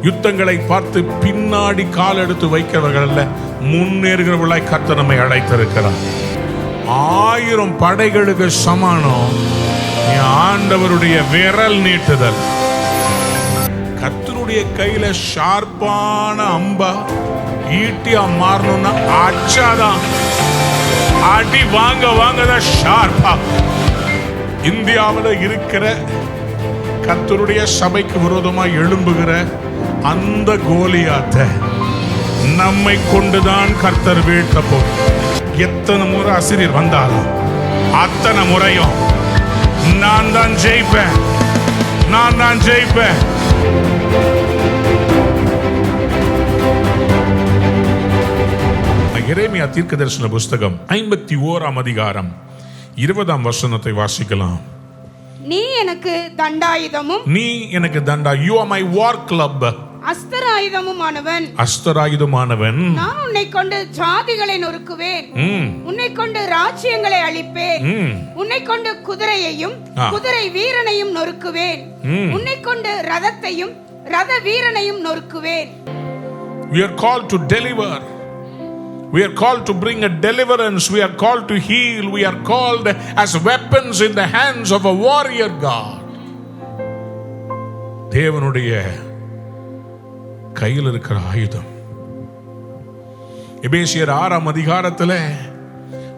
யுத்தங்களை பார்த்து பின்னாடி கால் எடுத்து வைக்கிறவர்கள் அல்ல, முன்னேறுகிறவர்களாய் கர்த்தர் நம்மை அழைத்திருக்கிறார். 1000 படைகளுக்கு சமானம் ஆண்டவருடைய விரல் நீட்டுதல். கர்த்தருடைய கையில ஷார்ப்பான அம்பா ஈட்டியா மாறணும்னா அச்சாதான் அடி வாங்கதான் ஷார்ப்பா. இந்தியாவில் இருக்கிற கர்த்தருடைய சபைக்கு விரோதமாக எழும்புகிற அந்த கோலியாத்தை நம்மை கொண்டுதான் கர்த்தர் வீழ்த்த போகும். எத்தனை முறை அசிரியர் வந்தாலும் அத்தனை முறையும் நான் தான் ஜெயிப்பேன். எரேமியா தீர்க்கதரிசன புஸ்தகம் 51ஆம் அதிகாரம் 20ஆம் வசனத்தை வாசிக்கலாம். நீ எனக்கு தண்டாயுதமும் you are my war club, அஸ்தராயுதமானவன். நான் உன்னை கொண்டு ஜாதிகளை நொறுக்குவேன், உன்னை கொண்டு ராஜ்யங்களை அழிப்பேன், உன்னை கொண்டு குதிரையையும் குதிரை வீரனையும் நொறுக்குவேன், உன்னை கொண்டு ரதத்தையும் ரத வீரனையும் நொறுக்குவேன். We are called to deliver. We are called to bring a deliverance. We are called to heal. We are called as weapons in the hands of a warrior God. தேவனுடைய கையில் இருக்கிற ஆயுதம். எபேசியர் 6ஆம் அதிகாரத்தில்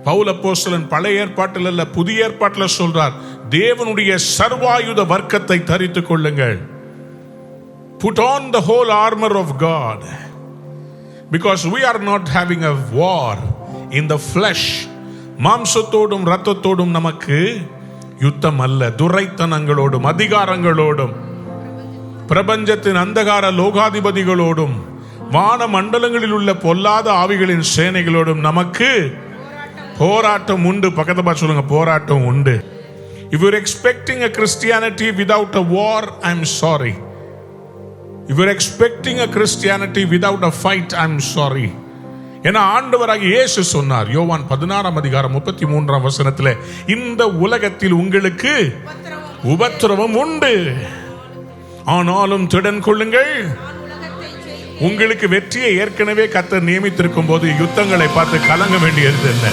பவுல் அப்போஸ்தலன் பழைய ஏற்பாட்டில் அல்ல புதிய ஏற்பாட்டில் சொல்றார், தேவனுடைய சர்வாயுத வர்க்கத்தை தரித்துக் கொள்ளுங்கள். Put on the whole armor of God. Because we are not having a war in the flesh. மாம்சத்தோடும் இரத்தத்தோடும் நமக்கு யுத்தம் அல்ல, துரைத்தனங்களோடும் அதிகாரங்களோடும் பிரபஞ்சத்தின் அந்தகார லோகாதிபதிகளோடும் வான மண்டலங்களில் உள்ள பொல்லாத ஆவிகளின் சேனைகளோடும் நமக்கு போராட்டம் உண்டு. பக்கத்துல சொல்லுங்க, போராட்டம் உண்டு. If you're expecting a Christianity without a war, I'm sorry. If you're expecting a Christianity without a fight, I'm sorry. ஏன்னா ஆண்டவராகிய இயேசு சொன்னார் யோவான் 16ஆம் அதிகாரம் 33ஆம் வசனத்தில், இந்த உலகத்தில் உங்களுக்கு உபத்திரவம் உண்டு, ஆனாலும் திடன் கொள்ளுங்கள், உங்களுக்கு வெற்றியை ஏற்கனவே கர்த்தர் நியமித்திருக்கும் போது யுத்தங்களை பார்த்து கலங்க வேண்டியது என்ன?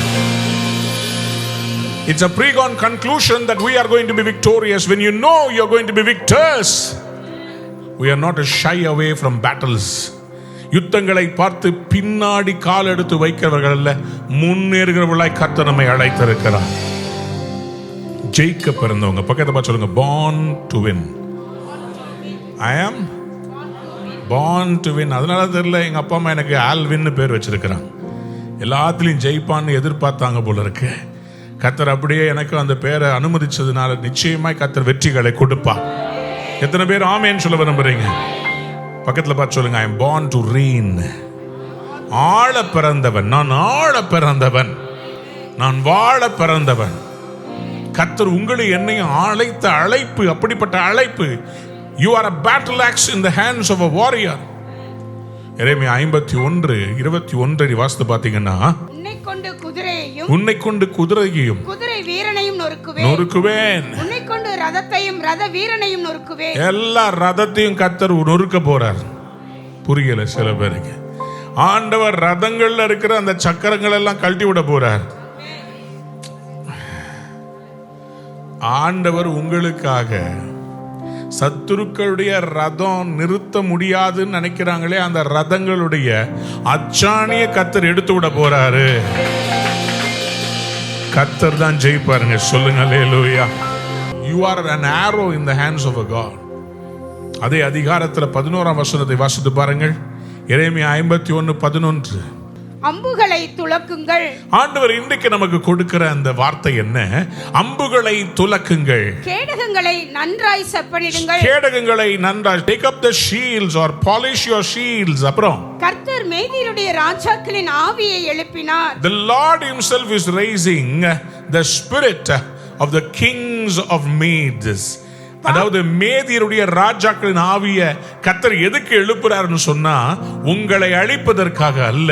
It's a pregone conclusion that we are going to be victorious when you know you're going to be victors. We are not to shy away from battles. யுத்தங்களை பார்த்து பின்னாடி கால் எடுத்து வைக்கிறவர்கள் அல்ல, முன்னேறுகிறவர்களாய் கர்த்தர் நம்மை அழைத்திருக்கிறார். ஜெயிக்க பிறந்தவங்க பக்கத்தை பார்த்து சொல்லுங்க, born to win. I am born to win. அதனால தெரியல எங்க அப்பா அம்மா எனக்கு ஆல்வின்னு பேர் வச்சிருக்கிறாங்க. எல்லாத்துலயும் ஜெயிப்பான்னு எதிர்பார்த்தாங்க போல இருக்கு. கர்த்தர் அப்படியே எனக்கு அந்த பேரை அனுமதிச்சதுனால நிச்சயமாய் கர்த்தர் வெற்றிகளை கொடுப்பா. எத்தனை பேர் ஆமேன்னு சொல்ல விரும்புறீங்க? பக்கத்துல பார்த்து சொல்லுங்க, I am born to reign. ஆள பிறந்தவன், நான் ஆள பிறந்தவன், நான் வாழ பிறந்தவன். கர்த்தர் உங்களை என்னையும் அழைத்த அழைப்பு அப்படிப்பட்ட அழைப்பு. You are a battle axe in the hands of a warrior. எரேமியா 51:21 வாசித்து பாத்தீங்கன்னா, உன்னை கொண்டு குதிரையையும் குதிரை வீரனையும் நொறுக்குவேன், உன்னை கொண்டு ரதத்தையும் ரத வீரனையும் நொறுக்குவேன். எல்லா ரதத்தையும் கர்த்தர் நொறுக்க போறார். புரியல சில பேருக்கு. ஆண்டவர் ரதங்கள்ல இருக்கிற அந்த சக்கரங்கள் எல்லாம் கழட்டி விட போறார். ஆண்டவர் உங்களுக்காக சத்துருக்களுடைய ரதம் நிறுத்த முடியாதுன்னு நினைக்கிறாங்களே, அந்த ரதங்களுடைய அச்சாணிய கர்த்தர் எடுத்து விட போறாரு. கர்த்தர் தான் ஜெயிப்பாருங்க. சொல்லுங்க அல்லேலூயா. You are an arrow in the hands of a God. அதே அதிகாரத்தில் 11ஆம் வசனத்தை வாசித்து பாருங்கள். எரேமியா 51:11. அம்புகளை துலக்குங்கள். ஆண்டவர் இன்றைக்கு நமக்கு கொடுக்கிற அந்த வார்த்தை என்ன? அம்புகளை துலக்குங்கள், கேடகங்களை நன்றாய் செப்பனிடுங்கள். கேடகங்களை நன்றாய், take up the shields or polish your shields. அப்புறம் கர்த்தர் மேதியருடைய ராஜாக்களின் ஆவியை எழுப்பினார். The Lord himself is raising the spirit of the kings of Medes. அதாவது மேதியருடைய ராஜாக்களின் ஆவிய கர்த்தர் எதுக்கு எழுப்புறாருன்னு சொன்னா, உங்களை அழிப்பதற்காக அல்ல,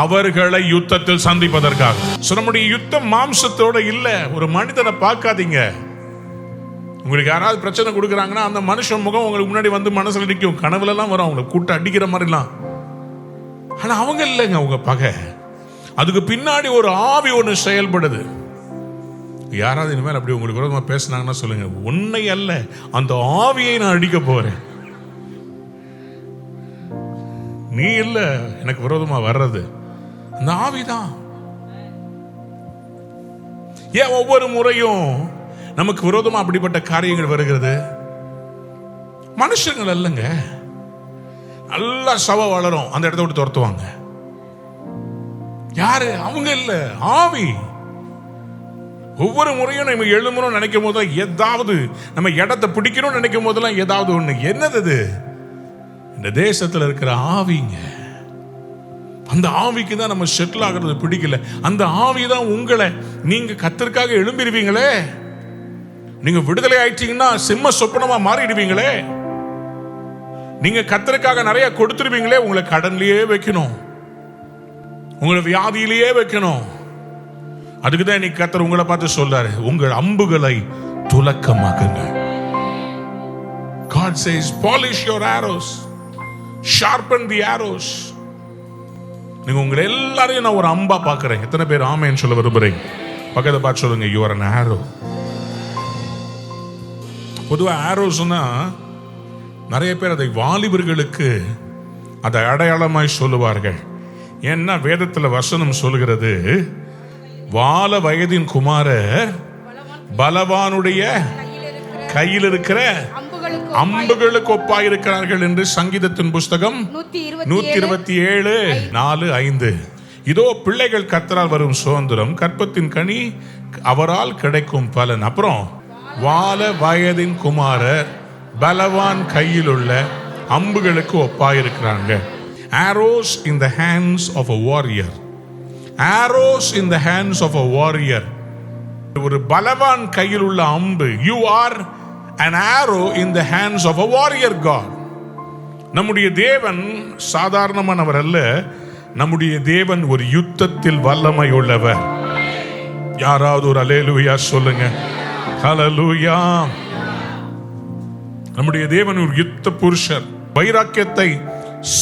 அவர்களை யுத்தத்தில் சந்திப்பதற்காக. நம்முடைய யுத்தம் மாம்சத்தோட இல்ல. ஒரு மனிதனை பார்க்காதீங்க, உங்களுக்கு யாராவது பிரச்சனை கொடுக்குறாங்கன்னா அந்த மனுஷன் முகம் உங்களுக்கு முன்னாடி வந்து மனசுல நிற்கும். கனவுலலாம் வரும், அவங்களை கூட்ட அடிக்கிற மாதிரிலாம். ஆனா அவங்க இல்லைங்க, அவங்க பகை. அதுக்கு பின்னாடி ஒரு ஆவி ஒன்று செயல்படுது. யாராவது இனிமேல் அப்படி உங்களுக்கு விரோதமா பேசினாங்கன்னா சொல்லுங்க, உன்னை அல்ல, அந்த ஆவியை நான் அடிக்க போறேன். நீ இல்ல எனக்கு விரோதமா வர்றது, அந்த ஆவிதான். ஏன் ஒவ்வொரு முறையும் நமக்கு விரோதமா அப்படிப்பட்ட காரியங்கள் வருகிறது? மனுஷங்கள் அல்லங்க, நல்லா சவ வளரும், அந்த இடத்த விட்டு துரத்துவாங்க. யாரு? அவங்க இல்ல, ஆவி. ஒவ்வொரு முறையும் நம்ம எழுமணும் நினைக்கும் போது ஏதாவது நம்ம இடத்தை பிடிக்கணும்னு நினைக்கும் போதெல்லாம் ஏதாவது ஒண்ணு. என்னது? இந்த தேசத்துல இருக்கிற ஆவிங்க. அந்த ஆவிக்கு தான் நம்ம செட்டில் ஆகிறது பிடிக்கல. அந்த ஆவி தான் உங்களை, நீங்க கர்த்தருக்காக எழும்பிடுவீங்களே, நீங்க விடுதலை ஆயிட்டீங்கன்னா சிம்ம சொப்பனமா மாறிடுவீங்களே, நீங்க கர்த்தருக்காக நிறைய கொடுத்துருவீங்களே, உங்களை கடன்லயே வைக்கணும், உங்களை வியாதியிலேயே வைக்கணும். அதுக்குதான் இன்னைக்கு கர்த்தர் உங்களை பார்த்து சொல்றாரு, உங்கள் அம்புகளை துலக்கமாக்குங்கள். God says, polish your arrows, sharpen the arrows. நீங்க உங்களை எல்லாரையும் நான் ஒரு அம்பா பார்க்கிறேன். எத்தனை பேர் ஆமேன்னு சொல்ல விரும்புறீங்க? பக்கத்தை பார்த்து சொல்லுங்க, you are an arrow. பொதுவா ஆரோஸ்னா நிறைய பேர் அதை வாலிபர்களுக்கு அதை அடையாளமாய் சொல்லுவார்கள். ஏன்னா வேதத்துல வசனம் சொல்லுகிறது, வால வயதின் குமாரர் பலவானுடைய கையில் இருக்கிற அம்புகளுக்கு ஒப்பாயிருக்கிறார்கள் என்று சங்கீதத்தின் புஸ்தகம் 127:4-5. இதோ பிள்ளைகள் கர்த்தரால் வரும் சுதந்திரம், கற்பத்தின் கனி அவரால் கிடைக்கும் பலன். அப்புறம் வால வயதின் குமாரர் பலவான் கையில் உள்ள அம்புகளுக்கு ஒப்பாயிருக்கிறாங்க. arrows in the hands of a warrior. arrows in the hands of a warrior. ஒரு பலவான் கையில் உள்ள அம்பு. you are an arrow in the hands of a warrior God. நம்முடைய தேவன் சாதாரணமானவர் அல்ல. நம்முடைய தேவன் ஒரு யுத்தத்தில் வல்லமை உள்ளவர். யாராவது ஒரு அல்லேலூயா சொல்லுங்க. ஹல்லேலூயா. நம்முடைய தேவன் ஒரு யுத்த புருஷர், வைராக்கியத்தை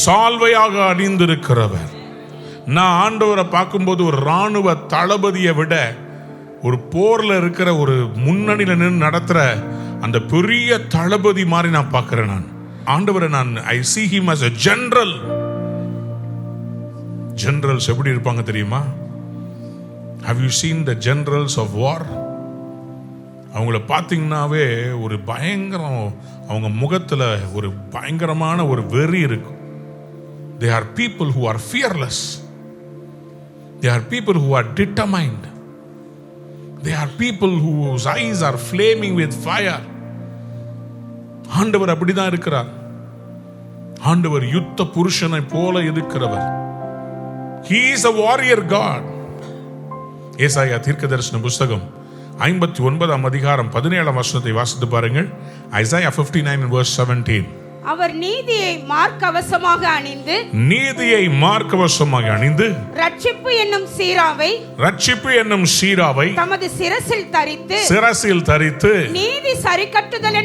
சால்வையாக அணிந்திருக்கிறவர். நான் ஆண்டவரை பார்க்கும்போது ஒரு ராணுவ தளபதியை விட ஒரு போர்ல இருக்கிற ஒரு முன்னணியில நின்று நடத்துற அந்த பெரிய தளபதி மாதிரி நான் பார்க்கிறேன். நான் ஆண்டவரை I see him as a general. generals எப்படி இருப்பாங்க தெரியுமா? Have you seen the generals of war? அவங்கள பார்த்தீங்கன்னாவே ஒரு பயங்கரம், அவங்க முகத்துல ஒரு பயங்கரமான ஒரு வெறி இருக்கும். They are people who are fearless. They are people who are determined. They are people whose eyes are flaming with fire. ஆண்டவர் அப்படிதான் இருக்கிறார். ஆண்டவர் யுத்த புருஷனை போல இருக்கிறவர். He is a warrior God. ஏசாயா தீர்க்கதரிசன புஸ்தகம் 59:17 வாசித்து பாருங்கள். Isaiah 59:17. அவர் நீதியை மார்க்கவசமாக அணிந்து ரட்சிப்பு என்னும் சீராவை தமது சிரசில் தரித்து நீதி சரிக்கட்டுதல்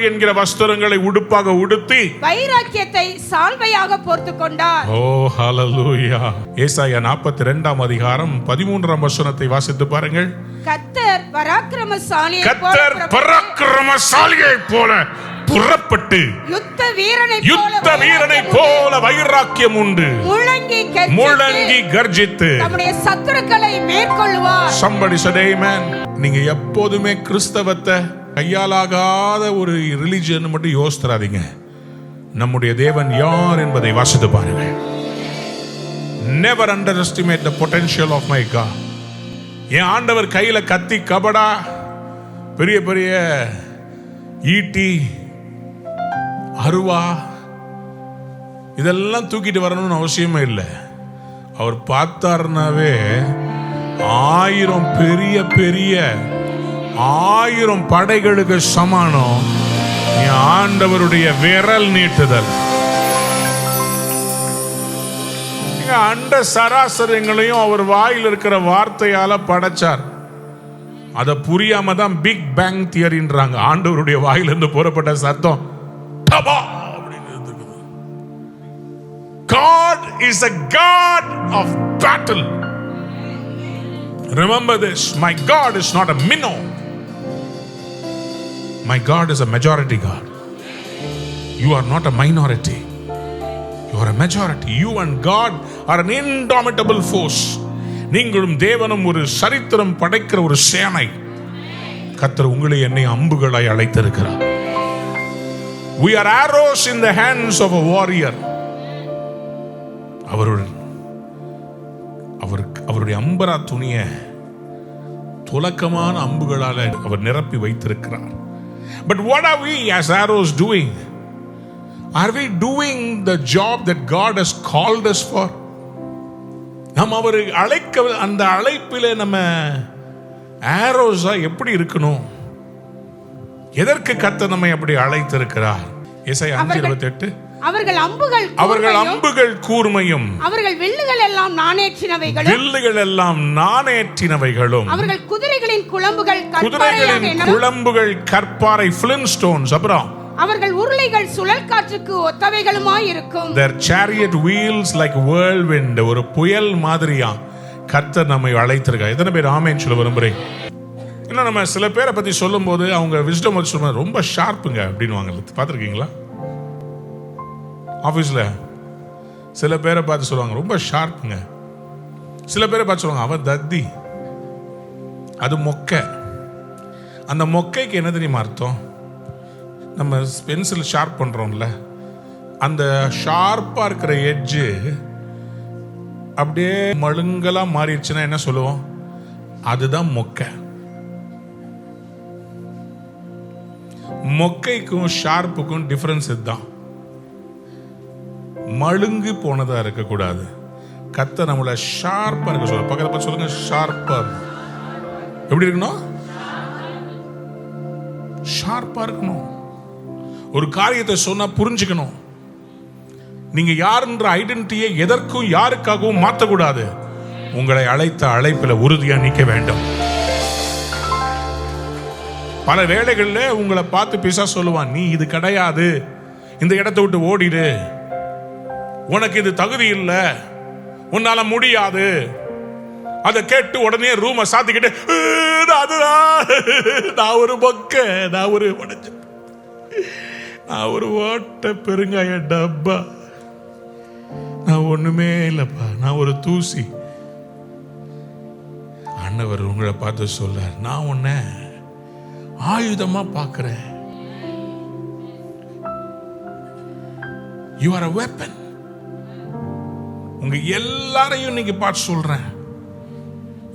என்கிற வஸ்திரங்களை உடுப்பாக உடுத்தி வைராக்கியத்தை சால்வையாக போர்த்துக் கொண்டார். ஓ ஹல்லேலூயா. ஏசாயா 42:13 வாசித்து பாருங்கள். கர்த்தர் பராக்கிரமசாலியை போல புறப்பட்டு யுத்த வீரனை போல வைராக்கியம் உண்டு முழங்கி கர்ஜித்து நம்முடைய சத்துருக்களை மேற்கொள்வார். Somebody said amen. நீங்க எப்போதுமே கிறிஸ்தவத்தை கையாலாகாத ஒரு ரிலிஜன் மட்டும் யோசித்துறாதீங்க. நம்முடைய தேவன் யார் என்பதை வாசித்து பாருங்கள். Never underestimate the potential of my God. என் ஆண்டவர் கையில கத்தி, கபடா, பெரிய பெரிய ஈட்டி, அருவா இதெல்லாம் தூக்கிட்டு வரணும்னு அவசியமே இல்லை. அவர் பார்த்தாருனாவே 1000 பெரிய பெரிய 1000 படைகளுக்கு சமானம் என் ஆண்டவருடைய விரல் நீட்டுதல். அண்ட சராசரங்களையும் அவர் வாயில் இருக்கிற வார்த்தையால படைச்சார். அதை புரியாம தான் பிக் பேங் தியரின்றாங்க. ஆண்டவருடைய வாயிலிருந்து புறப்பட்ட சத்தம் டபா அப்படின்னு இருக்குது. God is a God of battle. Remember this, my God is not a minnow. My God is a majority God. You are not a minority. You are a majority. You and God are an indomitable force. நீங்களும் தேவனும் ஒரு சரித்திரம் படைக்கிற ஒரு சேனை. கர்த்தர் உங்களை என்னை அம்புகளாய் அழைத்திருக்கிறார். We are arrows in the hands of a warrior. அவருடைய அம்பரா துணிய துலக்கமான அம்புகளால் அவர் நிரப்பி வைத்திருக்கிறார். But what are we as arrows doing? Are we doing the job that God has called us for? நாம் அவர் அழைக்க அந்த அழைப்பிலே நம்ம ஆரோஸா எப்படி இருக்கணும்? எதற்கு கர்த்தர் நம்மை அப்படி அழைத்திருக்கிறார்? ஏசாயா 5:28 அவர்கள் அம்புகள் கூர்மையும் அவர்கள் வில்லுகள் எல்லாம் நாணேற்றினவைகளும் அவர்கள் குதிரைகளின் குளம்புகள் கற்பாறை ஃபிலின்ஸ்டோன்ஸ். அப்புறம் அவர்கள் உருளைகள் சுழல் காற்றுக்கு ஒத்தவைகளுமாய் இருக்கும். Their chariot wheels like whirlwind. ஒரு புயல் மாதிரியா கர்த்தர் நம்மை அழைத்திருக்கார். எத்தனை பேர் ஆமென் சொல்ல விரும்புறீங்க? இன்னும் நம்ம சில பேரை பத்தி சொல்லும் போது அவங்க விஸ்டம் வச்சு சொல்லுவாங்க, ரொம்ப ஷார்ப்புங்க அப்படின்னுவாங்க. பார்த்துருக்கீங்களா? ஆஃபீஸில் சில பேரை பார்த்து சொல்லுவாங்க ரொம்ப ஷார்ப்புங்க. சில பேரை பார்த்து சொல்லுவாங்க அவன் தத்தி, அது மொக்கை. அந்த மொக்கைக்கு என்ன தெரியுமா அர்த்தம்? நம்ம பென்சில் ஷார்ப் பண்ணுறோம்ல, அந்த ஷார்ப்பாக இருக்கிற எட்ஜு அப்படியே மழுங்கலாக மாறிடுச்சுன்னா என்ன சொல்லுவோம்? அதுதான் மொக்கை. மொக்கைக்கும் ஷார்ப்புக்கும் டிஃபரன்ஸ் இதுதான். மழுங்கு போனதா இருக்கக்கூடாது. கர்த்தர் நம்மளை ஷார்ப்பா இருக்க சொல்ல. பக்கத்துல சொல்லுங்க, ஷார்ப்பா. எப்படி இருக்கணும்? ஷார்ப்பா இருக்கணும். ஒரு காரியத்தை சொன்னா புரிஞ்சுக்கணும். நீங்க யாருன்ற ஐடென்டிட்டியை எதற்கும் யாருக்காகவும் மாற்றக்கூடாது. உங்களை அழைத்த அழைப்பில் உறுதியா நிற்க வேண்டும். பல வேளைகளில் உங்களை பார்த்து பிசா சொல்லுவான், நீ இது கிடையாது, இந்த இடத்தை விட்டு ஓடிடு, உனக்கு இது தகுதி இல்லை, உன்னால முடியாது. அதை கேட்டு உடனே ரூமை சாத்திக்கிட்டு நான் ஒரு மொக்க, நான் ஒரு உடைஞ்ச, நான் ஒரு ஓட்ட பெருங்காய டப்பா, நான் ஒண்ணுமே இல்லப்பா, நான் ஒரு தூசி. ஆண்டவர் உங்களை பார்த்து சொல்ல, நான் உன்னை ஆயுதமா பார்க்கிறேன். You are a weapon. உங்க எல்லாரையும் நீங்க பார்த்து சொல்றேன்,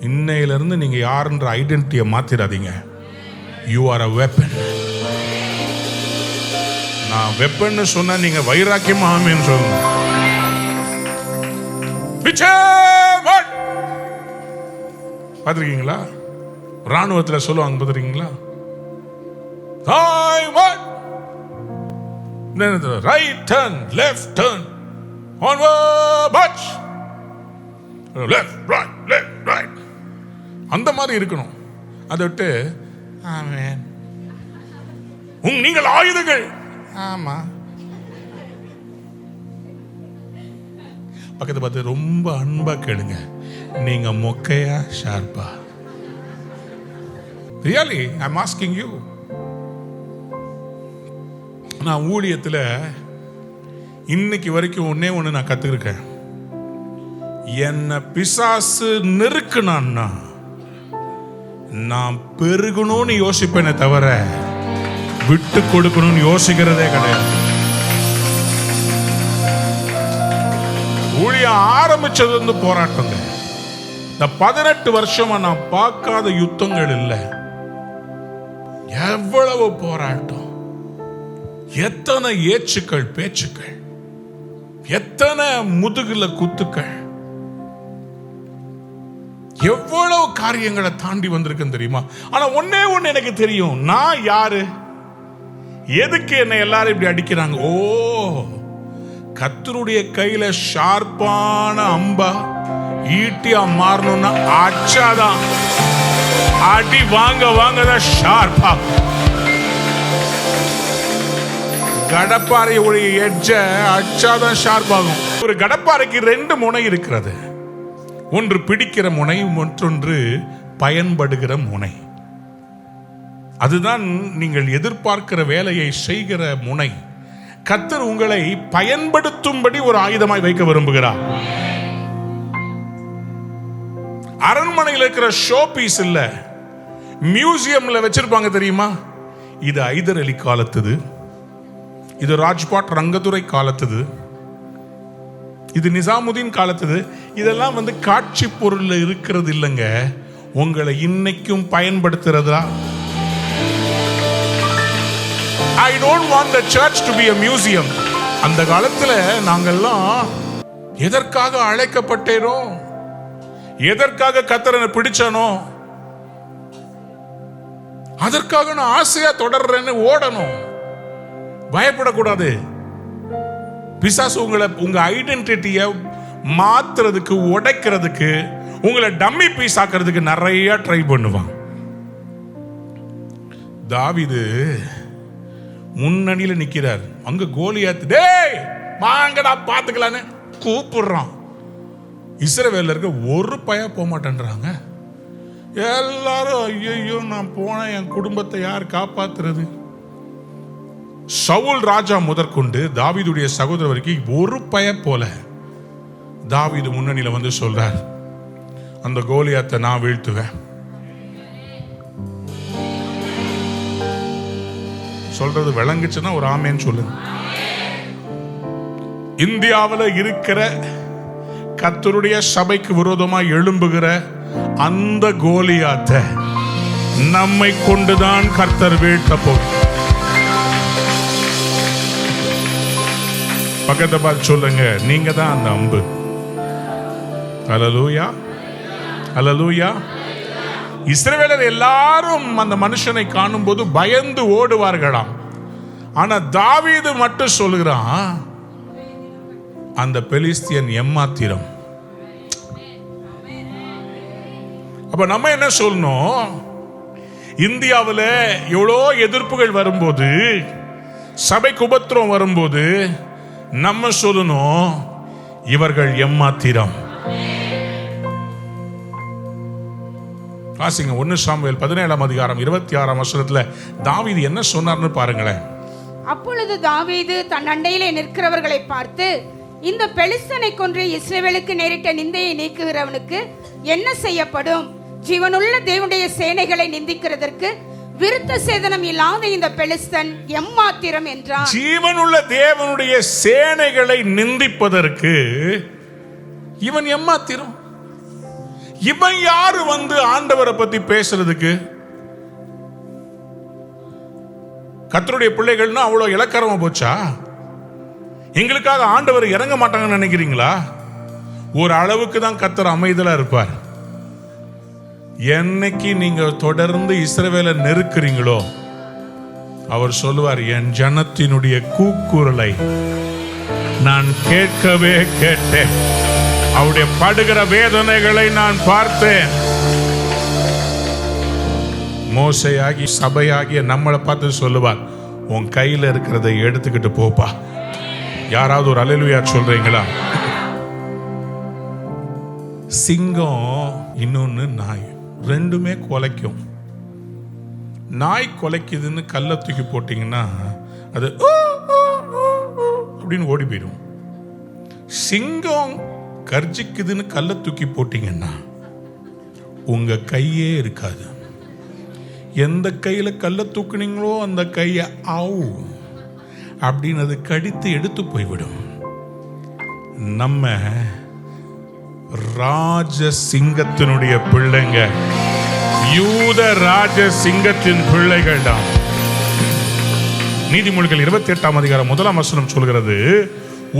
இன்னையிலிருந்து நீங்க யாருன்ற ஐடென்டிட்டியை மாத்திராதீங்க. You are a weapon. நான் வெப்பன் சொன்னா நீங்க வைராக்கியமா ஆமென் சொல்லுங்க. பார்த்திருக்கீங்களா? ராணுவத்தில் சொல்லுவாங்க, பார்த்திருக்கீங்களா? Right turn, left turn, onward march, left right left right, அந்த மாதிரி இருக்கணும். அதை விட்டு ஆமென் நீங்கள் ஆயுதங்கள். ஆமா, பக்கத்து பார்த்து ரொம்ப அன்பா கேளுங்க, நீங்க மொக்கையா ஷார்ப்பா? Really I am asking you. நான் ஊழியத்தில் இன்னைக்கு வரைக்கும் ஒன்னே ஒன்று நான் கத்துருக்கேன். என்ன பிசாசு நெருக்குனான்னா நான் பெருகணும்னு யோசிப்பேனே தவிர விட்டு கொடுக்கணும்னு யோசிக்கிறதே கிடையாது. ஊழியம் ஆரம்பிச்சது வந்து போராட்டங்க. இந்த 18 வருஷமா நான் பார்க்காத யுத்தங்கள் இல்லை. எவ்வளவு போராட்டம், எத்தனை ஏச்சுக்கள் பேச்சுக்கள், எத்தனை முதுகுல குத்துக்கள், எவ்வளவு காரியங்களை தாண்டி வந்திருக்கேன் தெரியுமா? ஆனா ஒன்னே ஒண்ணு எனக்கு தெரியும், நான் யாரு, எதுக்கு என்னை எல்லாரும் இப்படி அடிக்கிறாங்க. ஓ, கர்த்தருடைய கையில ஷார்ப்பான அம்பா ஈட்டியா மாறணும்னா அச்சாதான். அடி வாங்க வாங்க தான் ஷார்ப்பா. கடப்பாறையுடைய எட்ஜ அச்சாதான் ஷார்ப் ஆகும். ஒரு கடப்பாறைக்கு 2 முனை இருக்கிறது. ஒன்று பிடிக்கிற முனை, மற்றொன்று பயன்படுகிற முனை. அதுதான் நீங்கள் எதிர்பார்க்கிற வேலையை செய்கிற முனை. கர்த்தர் உங்களை பயன்படுத்தும்படி ஒரு ஆயுதமாய் வைக்க விரும்புகிறார். அரண்மனையில் இருக்கிற ஷோ பீஸ் இல்ல, மியூசியம்ல வச்சிருப்பாங்க தெரியுமா? இது ஐதர் அலி காலத்துது, இது ராஜ்பாட் ரங்கதுரை காலத்துது, இது நிசாமுதீன் காலத்துது. இதெல்லாம் காட்சி பொருள் இருக்கிறது இல்லைங்க, உங்களை இன்னைக்கும் பயன்படுத்துறதா. I don't want the church to be a museum. அந்த காலத்துல நாங்கெல்லாம் எதற்காக அழைக்கப்பட்டேனோ, எதற்காக கர்த்தரை பிடிச்சனோ, அதற்காக நான் ஆசையா தொடர்றேன்னு ஓடணும். பயப்படக்கூடாது. பிசாசு உங்க ஐடென்டிட்டியை மாத்துறதுக்கு, உடைக்கிறதுக்கு, உங்களை டம்மி பீஸ் ஆக்கிறதுக்கு நிறைய ட்ரை பண்ணுவான். தாவீது முன்னணியில நிக்கிறார். அங்க கோலியாத் டேய் வாங்கடா பாத்துக்கலான்னு கூப்பிடுறான். இஸ்ரவேல்ல இருக்க ஒரு பய போக மாட்டேன்றாங்க. எல்லாரும் ஐயோ நான் போன என் குடும்பத்தை யார் காப்பாத்துறது? சவுல் ராஜா முதற்கொண்டு தாவீதுடைய சகோதரர் வரைக்கும் ஒரு பய போல. தாவீது முன்னணியில சொல்றார், அந்த கோலியாத்தை நான் வீழ்த்துவேன். சொல்றது விளங்குச்சுன்னா ஒரு ஆமேன்னு சொல்லுங்க. இந்தியாவில் இருக்கிற கர்த்தருடைய சபைக்கு விரோதமாக எழும்புகிற அந்த கோலியாத்தை நம்மை கொண்டுதான் கர்த்தர் வீழ்த்த போகிறார். பக்கத்தை பார்த்து சொல்லுங்க, நீங்க தான் அந்த அம்பு. அல்லேலூயா, அல்லேலூயா. இஸ்ரவேலர் எல்லாரும் அந்த மனுஷனை காணும் போது பயந்து ஓடுவார்களாம். ஆனா தாவீது மட்டும் சொல்லுகிறான், அந்த பெலிஸ்தியன் எம்மாத்திரம். அப்ப நம்ம என்ன சொல்லணும்? இந்தியாவில் எவ்வளோ எதிர்ப்புகள் வரும்போது, சபைக்கு உபத்திரம் வரும்போது நம்ம சொல்லணும், இவர்கள் எம்மாத்திரம். வாசிங்க 1 சாமுவேல் 17ஆம் அதிகாரம் 26ஆம் வசனத்துல தாவீது என்ன சொன்னார்னு பாருங்களேன். அப்பொழுது தாவீது தன் அண்டையிலே நிற்கிறவர்களை பார்த்து, இந்த பெலிஸ்தனை கொன்று இஸ்ரவேலுக்கு நேரிட்ட நிந்தையை நீக்குகிறவனுக்கு என்ன செய்யப்படும்? ஜீவனுள்ள தேவனுடைய சேனைகளை நிந்திக்கிறதற்கு விருத்த சேதனம் இல்லாத இந்த பெலிஸ்தன் எம்மாத்திரம் என்றான். ஜீவனுள்ள தேவனுடைய சேனைகளை நிந்திப்பதற்கு இவன் எம்மாத்திரம். இவன் யாரு ஆண்டவரை பத்தி பேசுறதுக்கு? கர்த்தருடைய பிள்ளைகள்னா அவ்வளவு இலக்கரமா போச்சா? எங்களுக்காக ஆண்டவர் இறங்க மாட்டாங்கன்னு நினைக்கிறீங்களா? ஒரு அளவுக்கு தான் கர்த்தர் அமைதலா இருப்பார். என்னைக்கு நீங்க தொடர்ந்து இஸ்ரவேலை நெருக்குறீங்களோ, அவர் சொல்லுவார், என் ஜனத்தினுடைய கூக்குரலை நான் கேட்கவே கேட்டேன், அவருடைய படுகிற வேதனைகளை நான் பார்த்தேன். மோசையாகி சபையாகிய நம்மளை பார்த்து சொல்லுவார், உன் கையில இருக்கிறதை எடுத்துக்கிட்டு போப்பா. யாராவது ஒரு அல்லேலூயா சொல்றீங்களா? சிங்கம் இன்னொன்னு நாய், ரெண்டுமே கொலைக்கும். நாய் கொலைக்குதுன்னு கல்லை தூக்கி போட்டீங்கன்னா அது அப்படின்னு ஓடி போயிடும். சிங்கம் கர்ஜிக்குதுன்னு கல்லை தூக்கி போட்டீங்கன்னா உங்க கையே இருக்காது. எந்த கையில கல்லை தூக்குனீங்களோ அந்த கையை ஆவு அப்படின்னு அது கடித்து எடுத்து போய்விடும். நம்ம ராஜ சிங்கத்தினுடைய பிள்ளைங்க, யூத ராஜ சிங்கத்தின் பிள்ளைகள் தான். நீதிமொழிகள் 28ஆம் அதிகாரம் 1ஆம் வசனம் சொல்கிறது,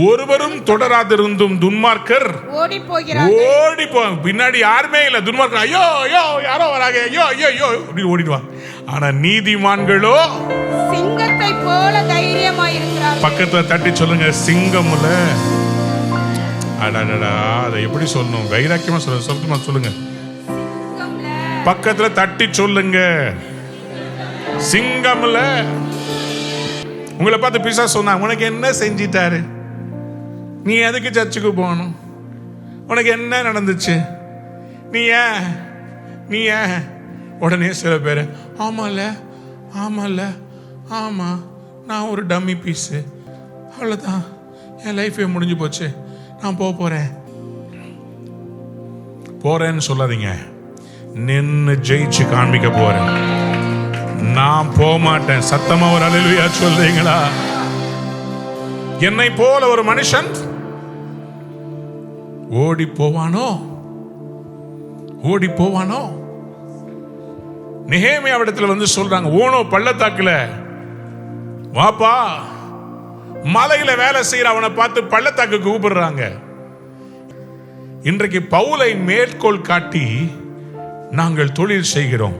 ஒருவரும் தொடராதிருந்தும் துன்மார்க்கர் ஓடி போவாங்க. பின்னாடி யாருமே இல்ல. துன்மார்க்கர் ஐயோ ஐயோ யாரோ வராங்க, ஐயோ ஐயோ ஐயோ அப்படின்னு ஓடிடுவாங்க. ஆனா நீதிமான்களோ சிங்கத்தை போல தைரியமாய் இருக்கிறார்கள். பக்கத்துல தட்டி சொல்லுங்க, சிங்கம்ல. அடடா, அதை எப்படி சொல்லணும்? வைராக்கியமா சொல்லுங்க, சொல்லுங்க. பக்கத்துல தட்டி சொல்லுங்க, சிங்கம்ல. உங்களை பார்த்து பிசாசு சொன்னா, உனக்கு என்ன செஞ்சிட்டாரு, நீ எதுக்கு சர்ச்சுக்கு போகணும், உனக்கு என்ன நடந்துச்சு, நீ ஏன். உடனே சில பேர், ஆமால ஆமா, நான் ஒரு டம்மி பீஸு, அவ்வளோதான், என் லைஃபே முடிஞ்சு போச்சு, நான் போறேன்னு சொல்லாதீங்க. நின்னு ஜெயிச்சு காண்பிக்க போறேன். நான் போக மாட்டேன். சத்தமா ஒரு அல்லேலூயா சொல்றீங்களா? என்னை போல ஒரு மனுஷன் ஓடி போவானோ? நெகேமியாவிடத்துல வந்து சொல்றாங்க, ஓனோ பள்ளத்தாக்குல வாப்பா, மலையில வேலை செய்யற அவனை பார்த்து பள்ளத்தாக்கு கூப்பிடுறாங்க. இன்றைக்கு பவுலை மேற்கோள் காட்டி நாங்கள் தொழில் செய்கிறோம்,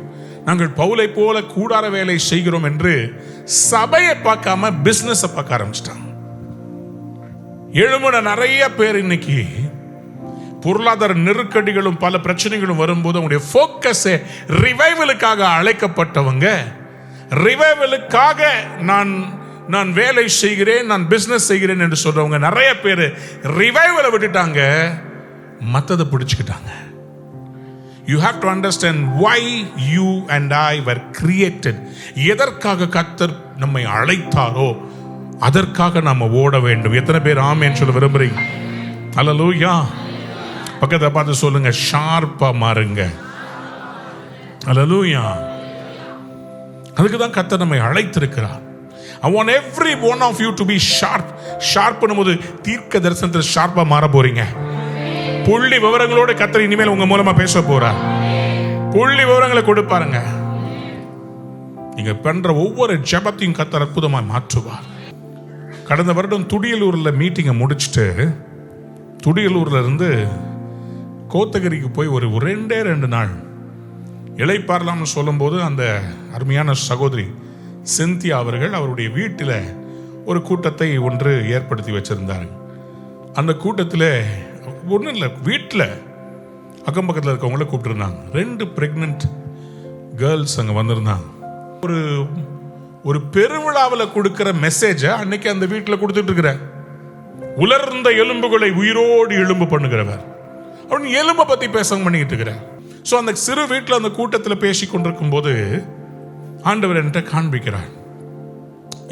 நாங்கள் பவுலை போல கூடார வேலை செய்கிறோம் என்று சபையை பார்க்காம பிசினஸ் பார்க்க ஆரம்பிச்சிட்டாங்க. எழுமுன நிறைய பேர் இன்னைக்கு பொருளாதார நெருக்கடிகளும் பல பிரச்சனைகளும் வரும்போது அவங்களுடைய போக்கஸ் ரிவைவலுக்காக அழைக்கப்பட்டவங்க, ரிவைவலுக்காக நான் வேலை செய்கிறேன், நான் பிசினஸ் செய்கிறேன் என்று சொல்றவங்க நிறைய பேர் ரிவைவலை விட்டுட்டாங்க, மத்ததை பிடிச்சுக்கிட்டாங்க. You have to understand why you and I were created. எதற்காக கர்த்தர் நம்மை அழைத்தாரோ அதற்காக நாம ஓட வேண்டும். எத்தனை பேர் ஆமென் சொல்ல விரும்புறீங்க? ஹல்லேலூயா. பக்கத்தை பார்த்து சொல்லுங்க, ஷார்ப்பா மாறுங்க. ஹல்லேலூயா. அதுக்கு தான் கர்த்தர் நம்மை அழைத்திருக்கிறார். I want every one of you to be sharp. Sharp பண்ணும்போது தீர்க்க தரிசனத்தில் ஷார்ப்பா மாற போறீங்க. புள்ளி விவரங்களோட கர்த்தர் இனிமேல் உங்க மூலமா பேச போறார். புள்ளி விவரங்களை கொடுப்பாருங்க. நீங்க பண்ற ஒவ்வொரு ஜெபத்தையும் கர்த்தர் அற்புதமா மாற்றுவார். கடந்த வருடம் துடியலூர்ல மீட்டிங்கை முடிச்சுட்டு துடியலூர்ல இருந்து கோத்தகிரிக்கு போய் ஒரு 2 நாள் இளைப்பாறலாம்னு சொல்லும் போது அந்த அருமையான சகோதரி சிந்தியா அவர்கள் அவருடைய வீட்டில் ஒரு கூட்டத்தை ஒன்று ஏற்படுத்தி வச்சிருந்தாங்க. அந்த கூட்டத்தில் ஒன்றும் இல்லை, வீட்டில் அக்கம் பக்கத்தில் இருக்கவங்கள கூப்பிட்டுருந்தாங்க. 2 பிரெக்னன்ட் கேர்ள்ஸ் அங்கே வந்திருந்தாங்க. ஒரு பெருவிழாவில் கொடுக்கிற மெசேஜை அன்னைக்கு அந்த வீட்டில் கொடுத்துட்டு இருக்கிற உலர்ந்த எலும்புகளை உயிரோடு எழும்பு பண்ணுகிறவர், அவன் எலும்பை பற்றி பேச பண்ணிக்கிட்டு இருக்கிறார். ஸோ அந்த சிறு வீட்டில் அந்த கூட்டத்தில் பேசி கொண்டிருக்கும் போது ஆண்டவர் என்கிட்ட காண்பிக்கிறார்.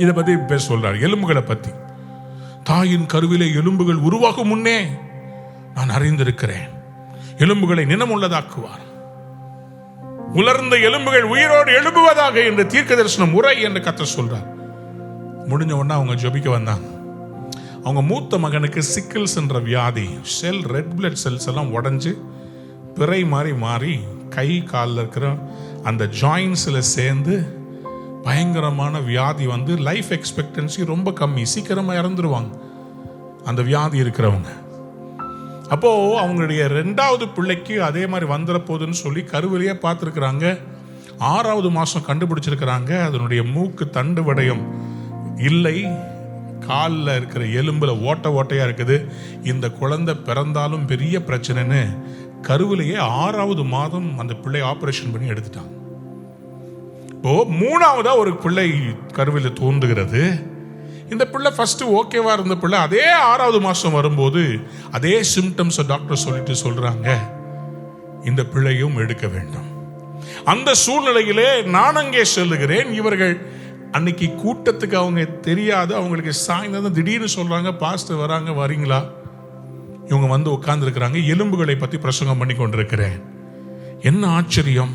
இதை பற்றி பேச சொல்றார், எலும்புகளை பற்றி. தாயின் கருவிலே எலும்புகள் உருவாகும் முன்னே நான் அறிந்திருக்கிறேன், எலும்புகளை நினமுள்ளதாக்குவார், உலர்ந்த எலும்புகள் உயிரோடு எழும்புவதாக என்று தீர்க்க தரிசனம் உரை என்று கர்த்தர் சொல்றார். முடிஞ்ச உடனே அவங்க ஜெபிக்க வந்தாங்க. அவங்க மூத்த மகனுக்கு சிக்கிள்ஸ் என்ற வியாதி, செல் ரெட் பிளட் செல்ஸ் எல்லாம் உடஞ்சி பிறை மாறி கை காலில் இருக்கிற அந்த ஜாயின்ஸில் சேர்ந்து பயங்கரமான வியாதி வந்து லைஃப் எக்ஸ்பெக்டன்சி ரொம்ப கம்மி, சீக்கிரமாக இறந்துருவாங்க அந்த வியாதி இருக்கிறவங்க. அப்போது அவங்களுடைய 2வது பிள்ளைக்கு அதே மாதிரி வந்துட போகுதுன்னு சொல்லி கருவிலேயே பார்த்துருக்குறாங்க. 6வது மாதம் கண்டுபிடிச்சிருக்கிறாங்க. அதனுடைய மூக்கு தண்டு வடயம் இல்லை, காலில் இருக்கிற எலும்பில் ஓட்டையாக இருக்குது. இந்த குழந்தை பிறந்தாலும் பெரிய பிரச்சனைன்னு கருவிலேயே 6வது மாதம் அந்த பிள்ளை ஆப்ரேஷன் பண்ணி எடுத்துட்டாங்க. இப்போ 3வதா ஒரு பிள்ளை கருவில் தோன்றுகிறது. இந்த பிள்ளை ஃபர்ஸ்ட் ஓகேவா இருந்த பிள்ளை அதே 6வது மாதம் வரும்போது அதே சிம்டம்ஸ் டாக்டர் சொல்றாங்க, இந்த பிள்ளையும் எடுக்க வேண்டும். அந்த சூழ்நிலையிலே நான் அங்கே செல்லுகிறேன். இவர்கள் அன்னைக்கு கூட்டத்துக்கு அவங்க தெரியாது, அவங்களுக்கு சாயந்தரம் திடீர்னு சொல்றாங்க, பாஸ்டர் வராங்க, வரீங்களா? இவங்க வந்து உட்கார்ந்து இருக்கிறாங்க. எலும்புகளை பற்றி பிரசங்கம் பண்ணி கொண்டிருக்கிறேன். என்ன ஆச்சரியம்!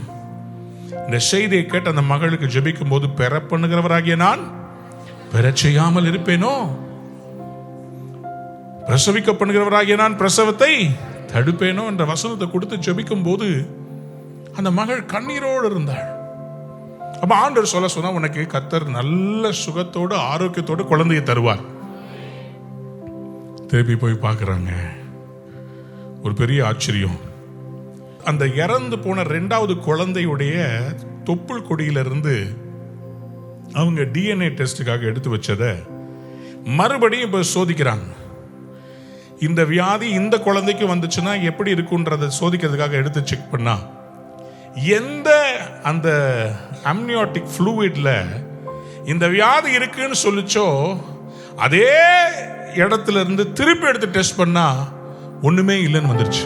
இந்த செய்தியை கேட்டு அந்த மகளுக்கு ஜெபிக்கும் போது, பெற பண்ணுகிறவராகிய நான் பெறச் செய்யாமல் இருப்பேனோ, பிரசவிக்க பண்ணுகிறவராகிய நான் பிரசவத்தை தடுப்பேனோ என்ற வசனத்தை கொடுத்து ஜெபிக்கும் போது அந்த மகள் கண்ணீரோடு இருந்தாள். அப்ப ஆண்டவர் சொன்னா, உனக்கு கர்த்தர் நல்ல சுகத்தோடு ஆரோக்கியத்தோடு குழந்தையை தருவார். திருப்பி போய் பார்க்குறாங்க. ஒரு பெரிய ஆச்சரியம். அந்த இறந்து போன 2வது குழந்தையுடைய தொப்புள் கொடியிலிருந்து அவங்க டிஎன்ஏ டெஸ்ட்டுக்காக எடுத்து வச்சதை மறுபடியும் இப்போ சோதிக்கிறாங்க. இந்த வியாதி இந்த குழந்தைக்கு வந்துச்சுன்னா எப்படி இருக்குன்றதை சோதிக்கிறதுக்காக எடுத்து செக் பண்ணா எந்த அந்த அம்னியோட்டிக் ஃப்ளூயிட்ல இந்த வியாதி இருக்குன்னு சொல்லிச்சோ அதே இடத்துல இருந்து திருப்பி எடுத்து டெஸ்ட் பண்ணா ஒண்ணுமே இல்லைன்னு வந்துருச்சு.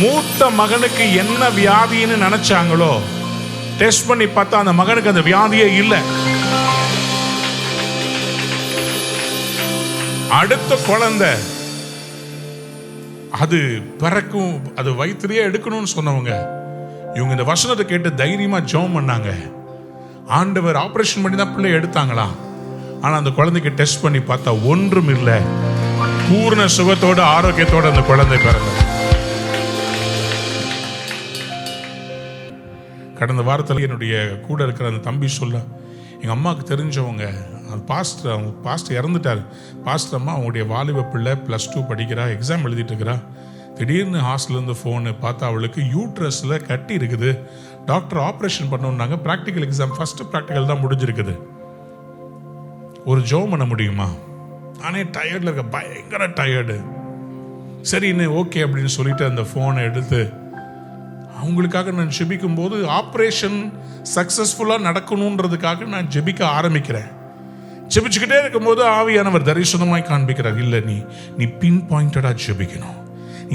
மூத்த மகனுக்கு என்ன வியாதின்னு நினைச்சாங்களோ டெஸ்ட் பண்ணி பார்த்தா அந்த மகனுக்கு அந்த வியாதியே இல்லை. அடுத்த குழந்தை அது பிறக்கும், அது வயிற்றுலயே எடுக்கணும்னு சொன்னவங்க இவங்க இந்த வசனத்தை கேட்டு தைரியமா ஜெபம் பண்ணாங்க. ஆண்டவர் ஆபரேஷன் பண்ணி தான் பிள்ளை எடுத்தாங்களா. ஆனா அந்த குழந்தைக்கு டெஸ்ட் பண்ணி பார்த்தா ஒன்றும் இல்லை, பூர்ண சுகத்தோட ஆரோக்கியத்தோட அந்த குழந்தை பிறந்தது. கடந்த வாரத்தில் என்னுடைய கூட இருக்கிற அந்த தம்பி சொல்ல, எங்கள் அம்மாவுக்கு தெரிஞ்சவங்க அது பாஸ்டர், அவங்க பாஸ்டர் இறந்துட்டார். பாஸ்டர் அம்மா அவங்களுடைய வாலிப பிள்ளை +2 படிக்கிறா, எக்ஸாம் எழுதிட்டு இருக்கிறா. திடீர்னு ஹாஸ்டல்லேருந்து ஃபோனு பார்த்தா அவளுக்கு யூட்ரஸில் கட்டி இருக்குது, டாக்டர் ஆப்ரேஷன் பண்ணணுன்னாங்க. ப்ராக்டிக்கல் எக்ஸாம் ஃபஸ்ட்டு ப்ராக்டிக்கல் தான் முடிஞ்சிருக்குது. ஒரு ஜெபம் பண்ண முடியுமா? நானே டயர்டில் இருக்க, பயங்கர டயர்டு. சரின்னு ஓகே அப்படின்னு சொல்லிட்டு அந்த ஃபோனை எடுத்து அவங்களுக்காக நான் ஜெபிக்கும் போது ஆப்ரேஷன் சக்சஸ்ஃபுல்லாக நடக்கணுன்றதுக்காக நான் ஜெபிக்க ஆரம்பிக்கிறேன். ஜெபிச்சுக்கிட்டே இருக்கும்போது ஆவியானவர் தரிசனமாய் காண்பிக்கிறார், இல்லை நீ பின் பாயிண்டடாக ஜெபிக்கணும்,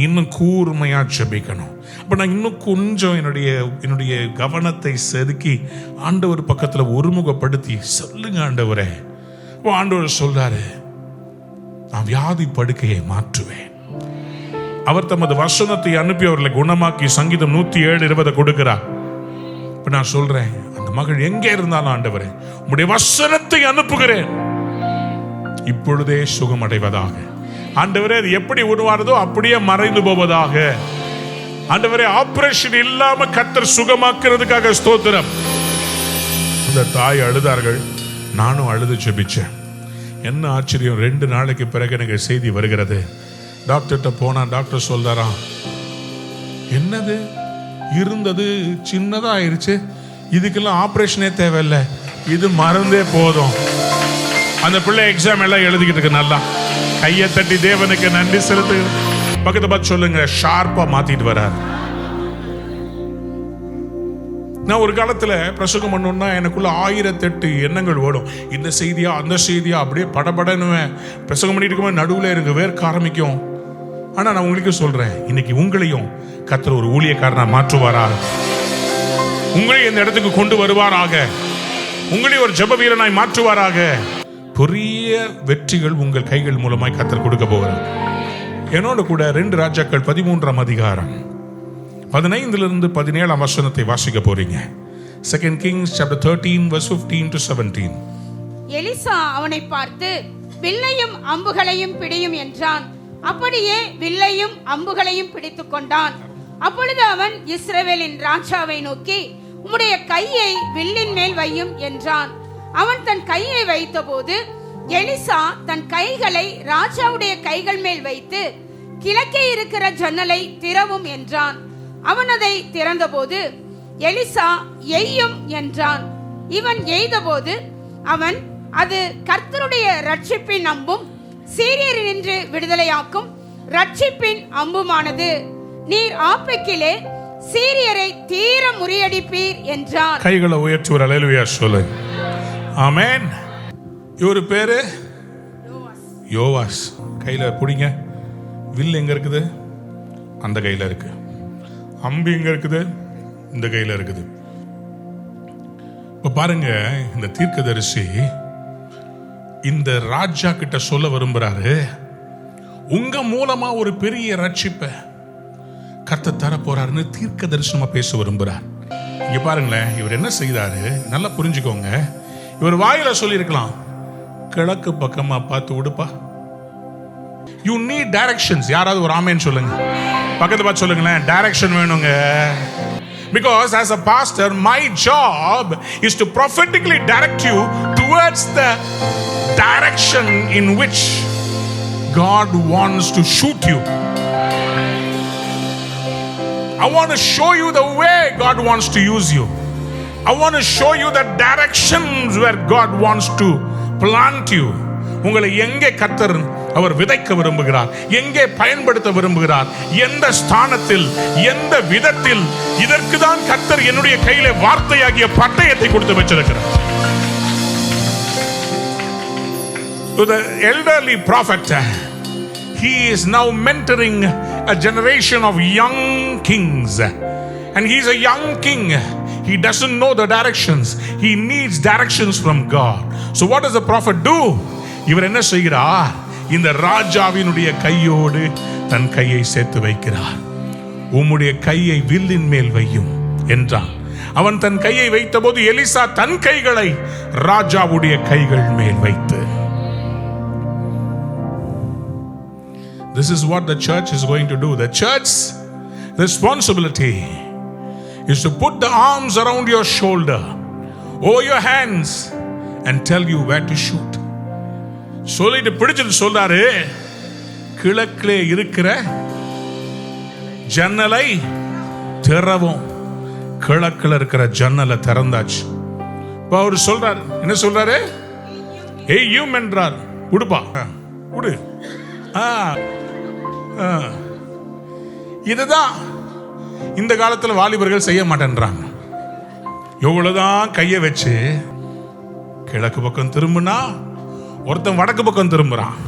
இன்னும் கூர்மையாக ஜெபிக்கணும். அப்போ நான் இன்னும் கொஞ்சம் என்னுடைய கவனத்தை செதுக்கி ஆண்டவர் பக்கத்தில் ஒருமுகப்படுத்தி சொல்லுங்க ஆண்டவரே. இப்போ ஆண்டவர் சொல்றாரு, நான் வியாதி படுக்கையை மாற்றுவேன். அவர் தமது வசனத்தை அனுப்பி அவர்களை குணமாக்கி சங்கீதம் 107:20 கொடுக்கிறார். இப்ப நான் சொல்றேன், அந்த மகள் எங்கே இருந்தாலும் ஆண்டவரே உம்முடைய வசனத்தை அனுப்புகிறேன், இப்பொழுதே சுகம் அடைவதாக. ஆண்டவரே அது எப்படி உருவானதோ அப்படியே மறைந்து போவதாக. ஆண்டவரே ஆபரேஷன் இல்லாம கர்த்தர் சுகமாக்குறதுக்காக ஸ்தோத்திரம். அந்த தாய் அழுதார்கள், நானும் அழுது ஜெபிச்சேன். என்ன ஆச்சரியம், 2 நாளைக்கு பிறகு எனக்கு செய்தி வருகிறது. டாக்டர்கிட்ட போனா டாக்டர் சொல்றாராம், என்னது இருந்தது சின்னதா ஆயிருச்சு, இதுக்கெல்லாம் ஆபரேஷனே தேவையில்லை, இது மறந்தே போதும். அந்த பிள்ளை எக்ஸாம் எல்லாம் எழுதிக்கிட்டு இருக்கு. நல்லா கையை தட்டி தேவனுக்கு நன்றி செலுத்து. பக்கத்தை பார்த்து சொல்லுங்க, ஷார்ப்பா மாத்திட்டு வரார். நான் ஒரு காலத்துல பிரசங்கம் பண்ணணும்னா எனக்குள்ள 1008 எண்ணங்கள் ஓடும். இந்த செய்தியா அந்த செய்தியா, அப்படியே படபடனுவேன். பிரசங்கம் பண்ணிட்டு இருக்கும்போது நடுவில் எனக்கு வேர்க்க ஆரம்பிக்கும். ஆனா நான் உங்களுக்கு சொல்றேன், இன்னைக்கு உங்களையும் கர்த்தர் ஒரு ஊழியக்காரனா மாற்றுவாராக, உங்களையும் இந்த இடத்துக்கு கொண்டு வருவாராக, உங்களையும் ஒரு ஜெப வீரனாய் மாற்றுவாராக. பெரிய வெற்றிகள் உங்கள் கைகள் மூலமாய் கர்த்தர் கொடுக்க போகிறார். என்னோட கூட 2 ராஜாக்கள் 13ஆம் அதிகாரம் 15 17 வசனத்தை வாசிக்க போறீங்க. 2 Kings chapter 13 verse 15 to 17. Elisha அவனை பார்த்து, வில்லையும் அம்புகளையும் பிடியும் என்றான். அப்படியே வில்லையும் அம்புகளையும் பிடித்துக் கொண்டான். அப்பொழுது அவன் இஸ்ரவேலின் ராஜாவை நோக்கி, உம்முடைய கையை வில்லின் மேல் வையும் என்றான். அவன் தன் கையை வைத்த போது எலிசா தன் கைகளை ராஜாவுடைய கைகள் மேல் வைத்து, கிழக்கே இருக்கிற ஜன்னலை திறவும் என்றான். அவன் அதை திறந்தபோது எலிசா எய்யும் என்றான். இவன் எய்தபோது அவன், அது கர்த்தருடைய ரட்சிப்பின் அம்பும் சீரியரினின்று விடுதலையாக்கும் ரட்சிப்பின் அம்புமானது. நீர் ஆப்பெக்கிலே சீரியரை தீர முறியடிப்பீர் என்றான். கைகளை உயர்த்தி ஒரு அல்லேலூயா சொல்லு. ஆமென். இவரு பேரு யோவாஸ். கையில புடிங்க. வில் எங்க இருக்குது? அந்த கையில இருக்கு. அம்பு எங்க இருக்குது? இந்த கையில இருக்குது. இப்ப பாருங்க, இந்த தீர்க்கதரிசி இந்த ராஜா கிட்ட சொல்ல விரும்புறாரு, உங்க மூலமா ஒரு பெரிய ரட்சிப்பை கர்த்தர் தர போறாருன்னு தீர்க்க தரிசனமா பேச விரும்புறார். இங்க பாருங்களேன், இவர் என்ன செய்தாரு நல்லா புரிஞ்சுக்கோங்க. இவர் வாயில சொல்லி இருக்கலாம், கிழக்கு பக்கமா பார்த்து உடுப்பா. You need directions. யாராவது ஒரு ஆமேன்னு சொல்லுங்க. பக்கத்து பார்த்து சொல்லுங்களேன், டைரக்ஷன் வேணுங்க. Because as a pastor, my job is to prophetically direct you towards the direction in which God wants to shoot you. I want to show you the way God wants to use you. I want to show you the directions where God wants to plant you. உங்களை எங்கே கர்த்தர் அவர் விதைக்க விரும்புகிறார், எங்கே பயன்படுத்த விரும்புகிறார், எந்த ஸ்தானத்தில், எந்த விதத்தில். இதற்கு தான் கர்த்தர் என்னுடைய கையிலே வார்த்தையாகிய பட்டயத்தை கொடுத்து வச்சிருக்கிறார். To the elderly prophet, he is now mentoring a generation of young kings, and he's a young king. He doesn't know the directions. He needs directions from God. So what does the prophet do? இவர் என்ன செய்கிறார்? இந்த ராஜாவினுடைய கையோடு தன் கையை சேர்த்து வைக்கிறார். உம்முடைய கையை வில்லின் மேல் வையும் என்றான். அவன் தன் கையை வைத்தபோது எலிசா தன் கைகளை ராஜாவுடைய கைகள் மேல் வைத்து. This is what the church is going to do. The church's responsibility is to put the arms around your shoulder, over your hands, and tell you where to shoot. சொல்லிட்டு பிடிச்சிட்டு சொல்றாரு, கிழக்கிலே இருக்கிற ஜன்னலை திறவும். கிழக்கில் இருக்கிற ஜன்னலை திறந்தாச்சு. இப்போ அவர் சொல்றாரு, என்ன சொல்றாரு? ஏய்யும் என்றார். உடுப்பா உடு. இதுதான் இந்த காலத்தில் வாலிபர்கள் செய்ய மாட்டேன்றாங்க. எவ்வளவுதான் கையை வச்சு கிழக்கு பக்கம் திரும்பினா ஒருத்தன் வடக்கு பக்கம் திரும்புறான்.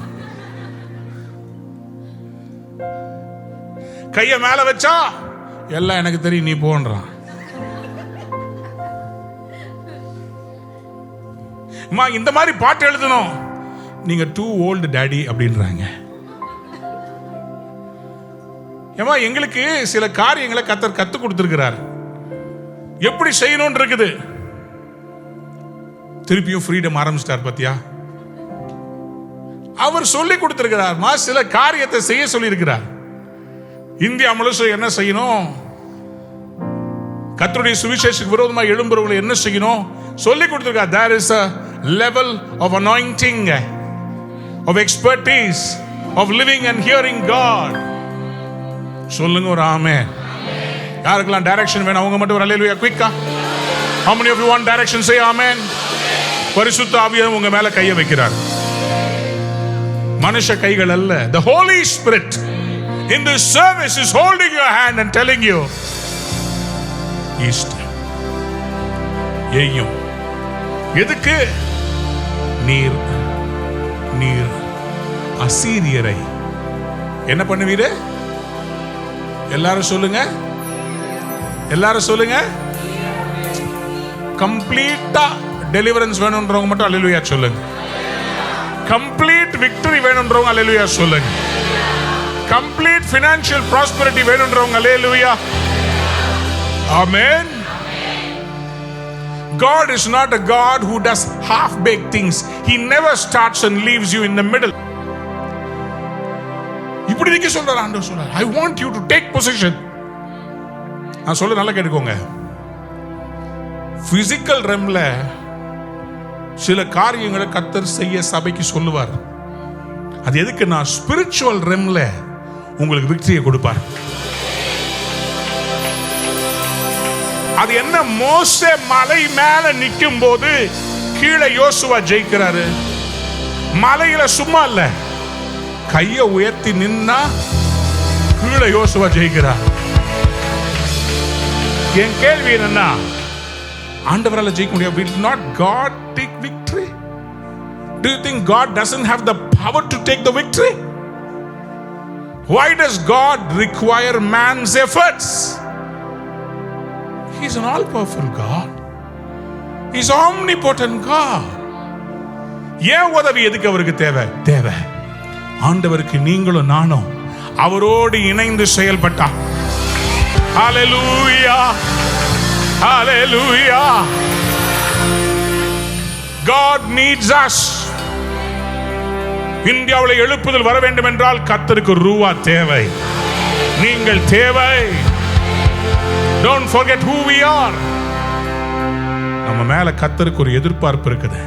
கைய மேல வச்சா எல்லாம் எனக்கு தெரியும் நீ போன்றான். இந்த மாதிரி பாட்டு எழுதணும், நீங்க டூ ஓல்டு டாடி அப்படின்றாங்க. ஏமா எங்களுக்கு சில காரியங்களை கர்த்தர் கத்து கொடுத்திருக்கிறார், எப்படி செய்யணும்னு இருக்குது. திருப்பியும் ஃப்ரீடம் ஆரம்பிச்சிட்டார் பத்தியா? அவர் சொல்லி கொடுத்திருக்கிறார். சில காரியத்தை செய்ய சொல்லி இருக்கிறார். இந்தியா முழுசும் என்ன செய்யணும், கர்த்தருடைய சுவிசேஷத்துக்கு விரோதமாக எழும்புறவங்களை என்ன செய்யணும் சொல்லி கொடுத்திருக்கார். There is a level of anointing, of expertise, of living and hearing God. சொல்லுங்க ஒரு ஆமென். யாருக்கெல்லாம் டைரக்ஷன் வேணும் அவங்க மட்டும் ஒரு அல்லேலூயா குயிக்கா. How many of you want direction? Say amen. பரிசுத்த ஆவியானவர் உங்க மேல கையை வைக்கிறார். மனுஷ கைகள் அல்ல. The Holy Spirit in this service is holding your hand and telling you east. ஏயும் எதுக்கு? நீர் நீர் அசீரியரை என்ன பண்ணுவீரு? எல்லாரும் சொல்லுங்க, எல்லாரும் சொல்லுங்க. கம்ப்ளீட்டா டெலிவரன்ஸ் வேணும்ன்றவங்க மட்டும் அல்லேலூயா சொல்லுங்க. கம்ப்ளீட் விக்டரி வேணும்ன்றவங்க அல்லேலூயா சொல்லுங்க. கம்ப்ளீட் ஃபைனான்சியல் ப்ராஸ்பரிட்டி வேணும்ன்றவங்க அல்லேலூயா. ஆமென். God is not a God who does half-baked things. He never starts and leaves you in the middle. இப்படி நீங்க சொல்றாரு ஆண்டவர் சொல்றாரு, I want you to take possession. நான் சொல்ல நல்லா கேட்டுக்கோங்க. பிசிக்கல் ரெம்ல சில காரியங்களை கர்த்தர் செய்ய சபைக்கு சொல்லுவார். அது எதுக்கு? நான் ஸ்பிரிச்சுவல் ரெம்ல உங்களுக்கு விக்டரியை கொடுப்பார். அது என்ன? மோசே மலை மேல நிக்கும் போது கீழே யோசுவா ஜெயிக்கிறாரு. மலையில சும்மா இல்ல, கையை உயர்த்தி நின்னா கீழே யோசுவா ஜெயிக்கிறார். என் கேள்வி என்னன்னா, ஆண்டவரால ஜெயிக்க முடியாது. Will not God take victory? Do you think God doesn't have the power to take the victory? Why does God require man's efforts? He's an all-powerful God. He's omnipotent God. ஏன் உதவி எதுக்கு அவருக்கு தேவை? தேவை ஆண்டவருக்கு நீங்களும் நானும் அவரோடு இணைந்து செயல்பட்டா. ஹalleluya, ஹalleluya. God needs us. இந்தியாவில் எழுப்புதல் வர வேண்டும் என்றால் கர்த்தருக்கு ரூவா தேவை, நீங்கள் தேவை. Don't forget who we are. நம்ம மேல கர்த்தருக்கு ஒரு எதிர்பார்ப்பு இருக்குது.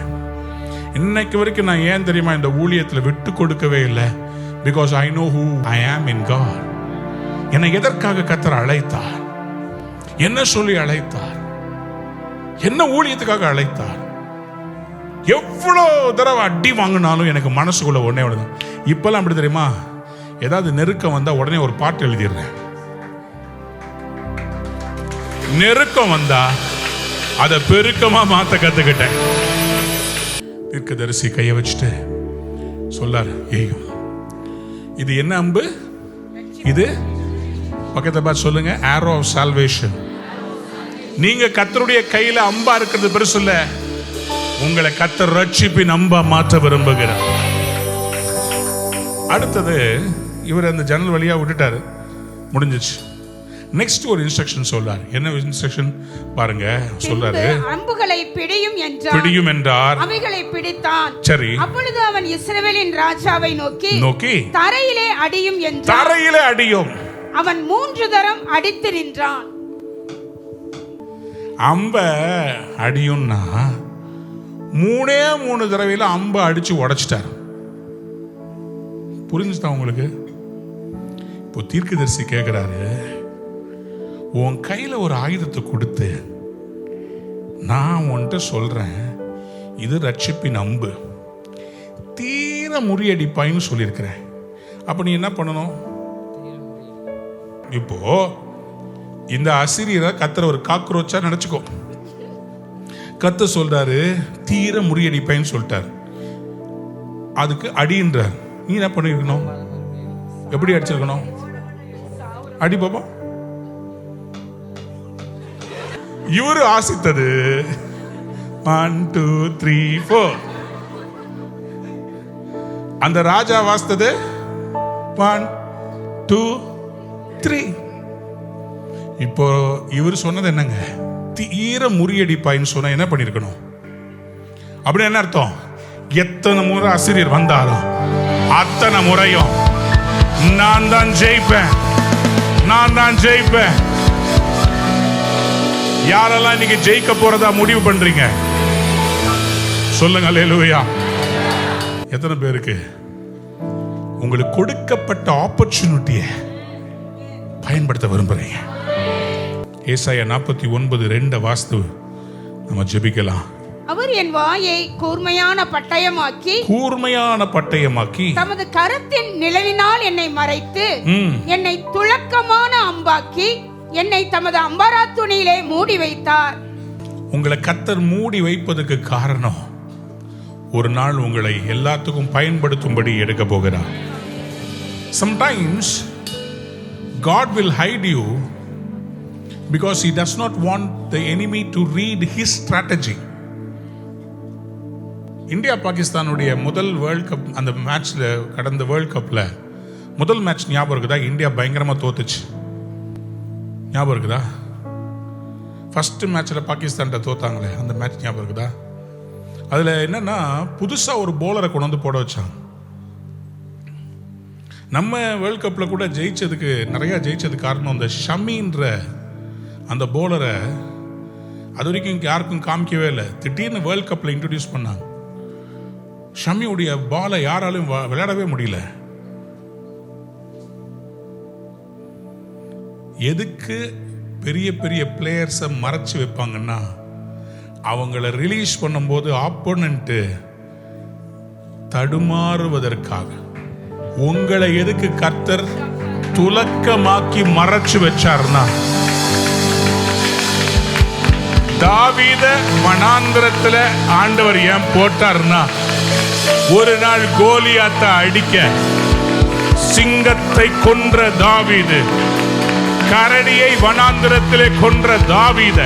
இன்னைக்கு வரைக்கும் நான் ஏன் தெரியுமா இந்த ஊழியத்தில் விட்டு கொடுக்கவே இல்லை? Because I know who I am in God. என்னை எதற்காக கர்த்தர் அழைத்தார்? என்ன சொல்லி அழைத்தார்? என்ன ஊழியத்துக்காக அழைத்தார்? எவ்வளவு தடவை அடி வாங்கினாலும் எனக்கு மனசுக்குள்ள ஒண்ணே ஒண்ணுதான், இப்பெல்லாம் அப்படி தெரியுமா, ஏதாவது நெருக்கம் வந்தா உடனே ஒரு பாட்டு எழுதிடுறேன். நெருக்கம் வந்தா அதை பெருக்கமா மாத்த கத்துக்கிட்டேன். தீர்க்கதரிசி கையை வச்சுட்டு சொல்லார், ஏய் இது என்ன அம்பு? இது பக்கத்தை பார்த்து சொல்லுங்க, arrow of salvation. நீங்க கர்த்தருடைய கையில அம்பா இருக்கிறது பெருசு இல்ல, உங்களை கர்த்தர் ரட்சிப்பின் அம்பா மாற்ற விரும்புகிறார். அடுத்தது இவர் அந்த ஜன்னல் வழியா விட்டுட்டாரு, முடிஞ்சிச்சு. நெக்ஸ்ட் ஒரு இன்ஸ்ட்ரக்ஷன் சொல்றார். என்ன இன்ஸ்ட்ரக்ஷன் பாருங்க, சொல்றாரு, அம்புகளை பிடியும் என்றார். அவைகளை பிடித்தான். சரி. அப்பொழுது அவன் இஸ்ரவேலின் ராஜாவை நோக்கி தரையிலே அடியும் என்றான். தரையிலே அடியும். அவன் 3 தரம் அடித்து நின்றான். அம்ப அடியும்னா 3 தடவையில அம்ப அடிச்சு உடைச்சிட்டார். புரிஞ்சுதா உங்களுக்கு? இப்போ தீர்க்கதரிசி கேட்கிறாரு, உன் கையில ஒரு ஆயுதத்தை கொடுத்து நான் உன்கிட்ட சொல்றேன், இது ரட்சிப்பின் அம்பு, தீர முறியடிப்பாயின்னு சொல்லியிருக்கிறேன். அப்ப நீ என்ன பண்ணணும்? இப்போ இந்த அசிரியரை கத்தர் ஒரு காக்ரோச்சா நினைச்சுக்கோ. கத்த சொல்றாரு தீர முறியடிப்பேன்னு சொல்லிட்டாரு, அதுக்கு அடின்றார். நீ என்ன பண்ணிருக்கணும்? எப்படி அடிச்சிருக்கணும்? அடி பாப்பா. இவரு ஆசித்தது 1 2 3 4. அந்த ராஜா வாசித்தது 1 2 3. இப்போ இவர் சொன்னது என்னங்க? தீர முறியடிப்பாயின்னு சொன்ன என்ன பண்ணிருக்கணும்? அப்படி என்ன அர்த்தம்? எத்தனை முறை அசிரியர் வந்தாலும் அத்தனை முறையும் நான் தான் ஜெயிப்பேன், நான் தான் ஜெயிப்பேன். யாரெல்லாம் இன்னைக்கு ஜெயிக்க போறதா முடிவு பண்றீங்க? சொல்லுங்க அல்லேலூயா. எத்தனை பேருக்கு உங்களுக்கு கொடுக்கப்பட்ட ஆப்பர்ச்சுனிட்டியை பயன்படுத்த விரும்புறீங்க? ஏசாயா 49:2 வாஸ்து நம்ம ஜெபிக்கலாம். அவர் என் வாயை கூர்மையான பட்டயமாக்கி தமது கரத்தின் நிழலினால் என்னை மறைத்து என்னை துளக்கமான அம்பாக்கி என்னை தமது அம்பரா துணியிலே மூடி வைத்தார். உங்களை கர்த்தர் மூடி வைப்பதற்கு காரணம், ஒரு நாள் உங்களை எல்லாத்துக்கும் பயன்படுத்தும்படி எடுக்க போகிறார். Sometimes God will hide you because he does not want the enemy to read his strategy. India பாகிஸ்தானுடைய முதல் வேர்ல்ட் கப், அந்த மேட்ச்ல, கடந்த வேர்ல்ட் கப்ல முதல் மேட்ச் ஞாபகம் இருக்குதா? இந்தியா பயங்கரமா தோத்துச்சு, ஞாபகம் இருக்குதா? ஃபர்ஸ்ட் மேட்ச்ல பாகிஸ்தான் தோத்தாங்களே, அந்த மேட்ச் ஞாபகம் இருக்குதா? அதுல என்னன்னா, புதுசா ஒரு போலரை கொண்டு வந்து போட வச்சாங்க. நம்ம வேர்ல்ட் கப்ல கூட ஜெயிச்சதுக்கு, நிறைய ஜெயிச்சதுக்கு காரணம் அந்த ஷமின்ற அந்த போலரை அது வரைக்கும் யாருக்கும் காமிக்கவே இல்லை. திடீர்னு வேர்ல்ட் கப்ல இன்ட்ரோடியூஸ் பண்ணாங்க. ஷமியுடைய பாலை யாராலும் விளையாடவே முடியல. எதுக்கு பெரிய பெரிய பிளேயர்ஸை மறைச்சு வைப்பாங்கன்னா, அவங்கள ரிலீஸ் பண்ணும்போது ஆப்போனன்ட் தடுமாறுவதற்காக. உங்களை எதுக்கு கர்த்தர் துலக்கமாக்கி மறைச்சு வச்சார்னா, தாவீத வனாந்திரத்துல ஆண்டவர் ஏன் போட்டார்னா, ஒரு நாள் கோலியாத்தை அடிக்க சிங்கத்தை கொன்ற தாவீது, கரடியை வனாந்திரத்திலே கொன்ற தாவீத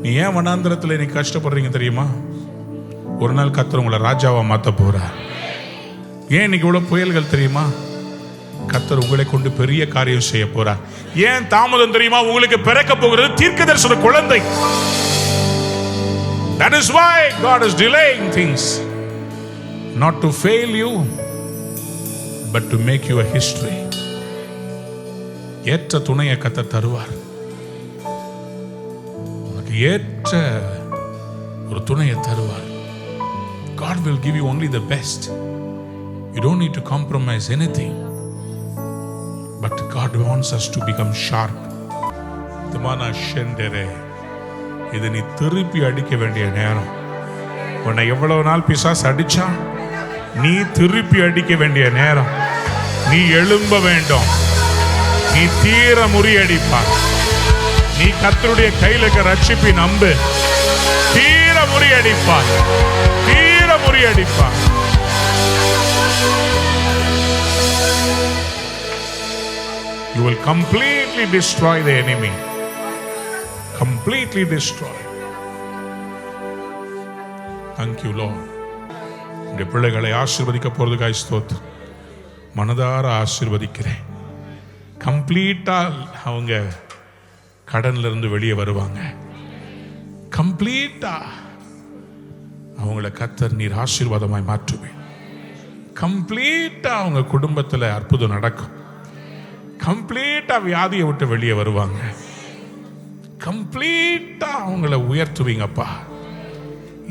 நீ ஏன் வனாந்திரத்தில் நீ கஷ்டப்படுறீங்க தெரியுமா? ஒரு நாள் கர்த்தர் உங்களை ராஜாவா மாத்த போறார். ஏன் இன்னைக்கு இவ்வளவு புயல்கள் தெரியுமா? கர்த்தர் உங்களை கொண்டு பெரிய காரியம் செய்ய போறார். ஏன் தாமதம் தெரியுமா? உங்களுக்கு பிறக்க போகிறது தீர்க்கதரிசன குழந்தை. That is why God is delaying things, not to fail you, but to make you a history. ஏற்ற துணையை கர்த்தர் தருவார். உனக்கு ஏற்ற ஒரு துணையை தருவார். God will give you only the best. You don't need to compromise anything. But God wants us to become sharp. Tamana shendere இது நீ திருப்பி அடிக்க வேண்டிய நேரம். உன்னை எவ்வளவு நாள் பிசாசு அடிச்சா, நீ திருப்பி அடிக்க வேண்டிய நேரம். நீ எழும்ப வேண்டும். நீ தீர முறியடிப்பார். நீ கர்த்தருடைய கையில் இருக்க ரட்சிப்பை நம்பு. தீர முறியடிப்பார். தீர முறியடிப்பார். You will completely destroy the enemy. Completely destroy. Thank you, Lord. இந்த பிள்ளைகளை ஆசீர்வதிக்க போறதுக்காக ஸ்தோத்திரம். மனதார ஆசீர்வதிக்கிறேன். கம்ப்ளீட்டா அவங்க கடன்ல இருந்து வெளியே வருவாங்க. கம்ப்ளீட்டா அவங்கள கர்த்தர் நீர் ஆசீர்வாதமாய் மாற்றுவேன். கம்ப்ளீட்டா அவங்க குடும்பத்தில் அற்புதம் நடக்கும். கம்ப்ளீட்டா வியாதியை விட்டு வெளியே வருவாங்க. கம்ப்ளீட்டா அவங்கள உயர்த்துவீங்கப்பா.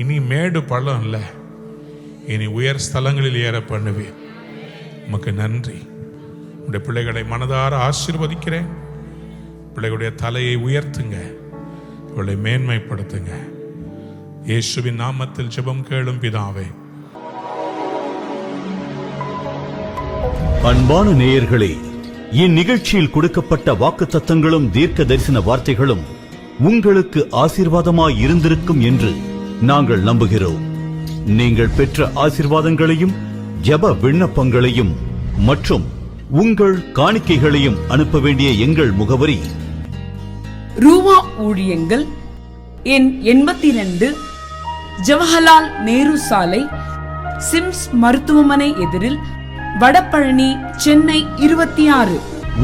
இனி மேடு பள்ளம் இல்லை, இனி உயர் ஸ்தலங்களில் ஏற பண்ணுவேன். உமக்கு நன்றி. உடைய பிள்ளைகளை மனதார ஆசீர்வதிக்கிறேன். பிள்ளைகளுடைய தலையை உயர்த்துங்க, இவளை மேன்மைப்படுத்துங்க. இயேசுவின் நாமத்தில் ஜெபம் கேளும் பிதாவே. அன்பான நேயர்களே, இந்நிகழ்ச்சியில் கொடுக்கப்பட்ட வாக்குத்தத்தங்களும் தீர்க்க தரிசன வார்த்தைகளும் உங்களுக்கு ஆசீர்வாதமாய் இருந்திருக்கும் என்று நாங்கள் நம்புகிறோம். நீங்கள் பெற்ற ஆசீர்வாதங்களையும் ஜெப விண்ணப்பங்களையும் மற்றும் உங்கள் காணிக்கைகளையும் அனுப்ப வேண்டிய எங்கள் முகவரி: ரூவா ஊழியங்கள், எண் 82, ஜவஹர்லால் நேரு சாலை, சிம்ஸ் மருத்துவமனை எதிரில், வடபழனி, சென்னை 26.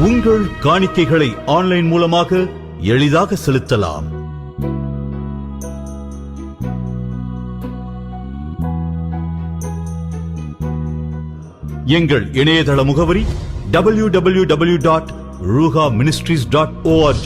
உங்கள் காணிக்கைகளை ஆன்லைன் மூலமாக எளிதாக செலுத்தலாம். எங்கள் இணையதள முகவரி www.ruhaministries.org.